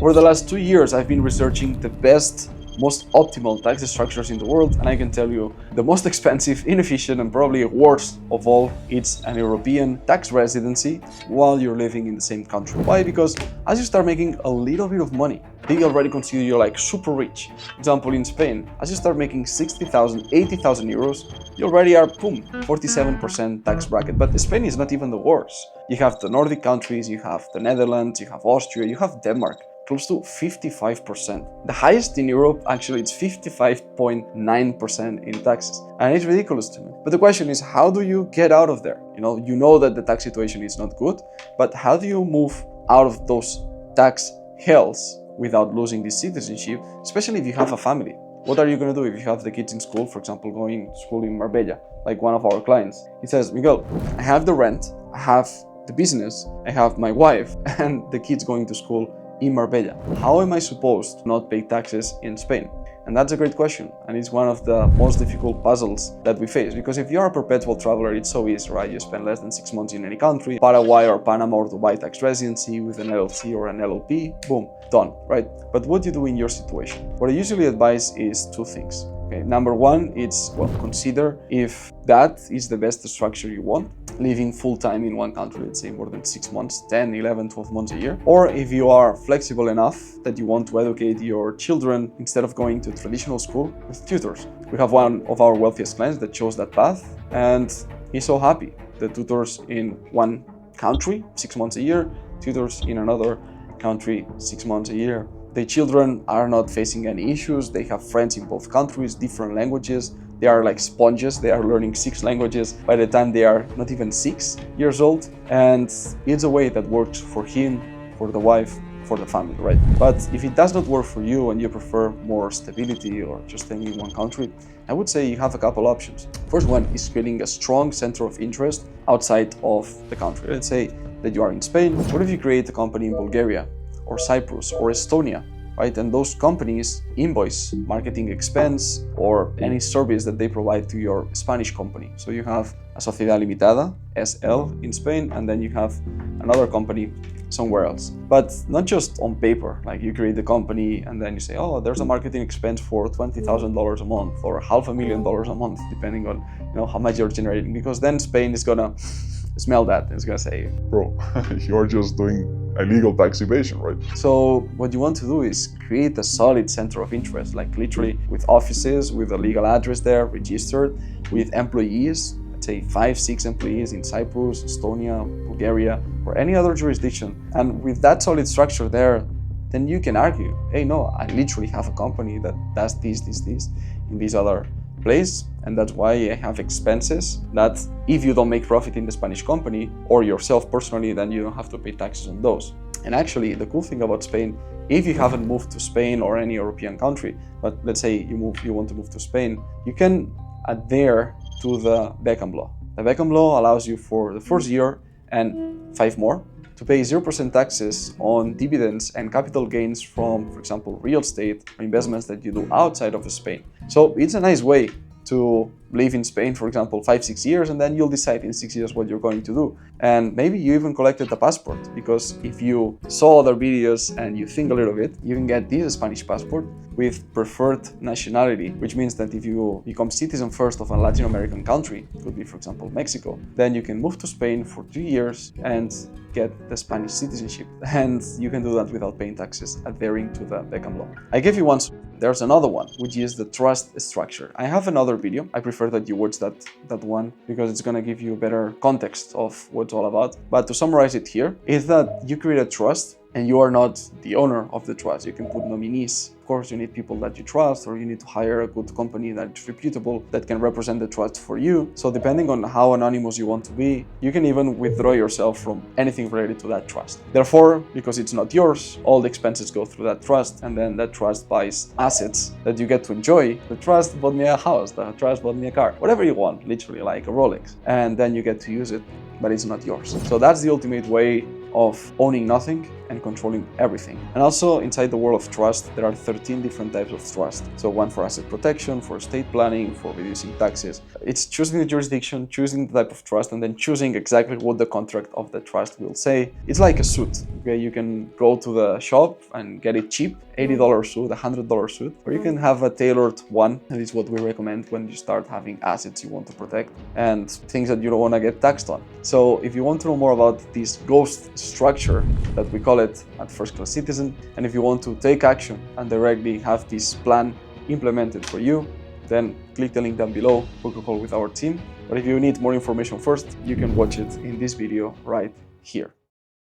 Over the last 2 years, I've been researching the best, most optimal tax structures in the world, and I can tell you the most expensive, inefficient, and probably worst of all, it's an European tax residency while you're living in the same country. Why? Because as you start making a little bit of money, they already consider you like super rich. Example, in Spain, as you start making 60,000, 80,000 euros, you already are, boom, 47% tax bracket. But Spain is not even the worst. You have the Nordic countries, you have the Netherlands, you have Austria, you have Denmark, close to 55%. The highest in Europe, actually, it's 55.9% in taxes. And it's ridiculous to me. But the question is, how do you get out of there? You know that the tax situation is not good, but how do you move out of those tax hells without losing this citizenship, especially if you have a family? What are you going to do if you have the kids in school, for example, going to school in Marbella, like one of our clients? He says, Miguel, I have the rent, I have the business, I have my wife, and the kids going to school in Marbella. How am I supposed to not pay taxes in Spain? And that's a great question, and it's one of the most difficult puzzles that we face, because if you're a perpetual traveler, it's so easy, right? You spend less than 6 months in any country, Paraguay or Panama or Dubai tax residency with an LLC or an LLP, boom, done, right? But what do you do in your situation? What I usually advise is two things. Okay, number one, it's, consider if that is the best structure you want, living full-time in one country, let's say more than 6 months, 10, 11, 12 months a year. Or if you are flexible enough that you want to educate your children instead of going to traditional school with tutors. We have one of our wealthiest clients that chose that path, and he's so happy. The tutors in one country, 6 months a year, tutors in another country, 6 months a year. The children are not facing any issues. They have friends in both countries, different languages. They are like sponges. They are learning 6 languages by the time they are not even 6 years old. And it's a way that works for him, for the wife, for the family, right? But if it does not work for you and you prefer more stability or just staying in one country, I would say you have a couple options. First one is creating a strong center of interest outside of the country. Let's say that you are in Spain. What if you create a company in Bulgaria or Cyprus or Estonia, right? And those companies invoice marketing expense or any service that they provide to your Spanish company. So you have a Sociedad Limitada, SL, in Spain, and then you have another company somewhere else. But not just on paper, like you create the company and then you say, oh, there's a marketing expense for $20,000 a month or $500,000 a month, depending on how much you're generating, because then Spain is gonna smell that and it's gonna say, bro, you're just doing illegal tax evasion, right? So what you want to do is create a solid center of interest, like literally with offices, with a legal address there, registered, with employees, let's say 5-6 employees in Cyprus, Estonia, Bulgaria, or any other jurisdiction. And with that solid structure there, then you can argue, hey, no, I literally have a company that does this in this other place, and that's why I have expenses that if you don't make profit in the Spanish company or yourself personally, then you don't have to pay taxes on those. And actually, the cool thing about Spain, if you haven't moved to Spain or any European country, but let's say you want to move to Spain, you can adhere to the Beckham Law. The Beckham Law allows you for the first year and 5 more to pay 0% taxes on dividends and capital gains from, for example, real estate or investments that you do outside of Spain. So it's a nice way to live in Spain, for example, 5-6 years, and then you'll decide in 6 years what you're going to do. And maybe you even collected a passport, because if you saw other videos and you think a little bit, you can get this Spanish passport with preferred nationality, which means that if you become citizen first of a Latin American country, it could be, for example, Mexico, then you can move to Spain for 2 years and get the Spanish citizenship. And you can do that without paying taxes, adhering to the Beckham Law. I gave you one. There's another one, which is the trust structure. I have another video. I prefer that you watch that one because it's gonna give you a better context of what it's all about. But to summarize it here, is that you create a trust and you are not the owner of the trust. You can put nominees. Of course, you need people that you trust, or you need to hire a good company that's reputable, that can represent the trust for you. So depending on how anonymous you want to be, you can even withdraw yourself from anything related to that trust. Therefore, because it's not yours, all the expenses go through that trust, and then that trust buys assets that you get to enjoy. The trust bought me a house, the trust bought me a car, whatever you want, literally like a Rolex, and then you get to use it, but it's not yours. So that's the ultimate way of owning nothing and controlling everything. And also inside the world of trust, there are 13 different types of trust. So one for asset protection, for estate planning, for reducing taxes. It's choosing the jurisdiction, choosing the type of trust, and then choosing exactly what the contract of the trust will say. It's like a suit. Okay, you can go to the shop and get it cheap, $80 suit, $100 suit, or you can have a tailored one. That is what we recommend when you start having assets you want to protect and things that you don't want to get taxed on. So if you want to know more about this ghost structure that we call it at First Class Citizen, and if you want to take action and directly have this plan implemented for you, then click the link down below, book a call with our team. But if you need more information first, you can watch it in this video right here.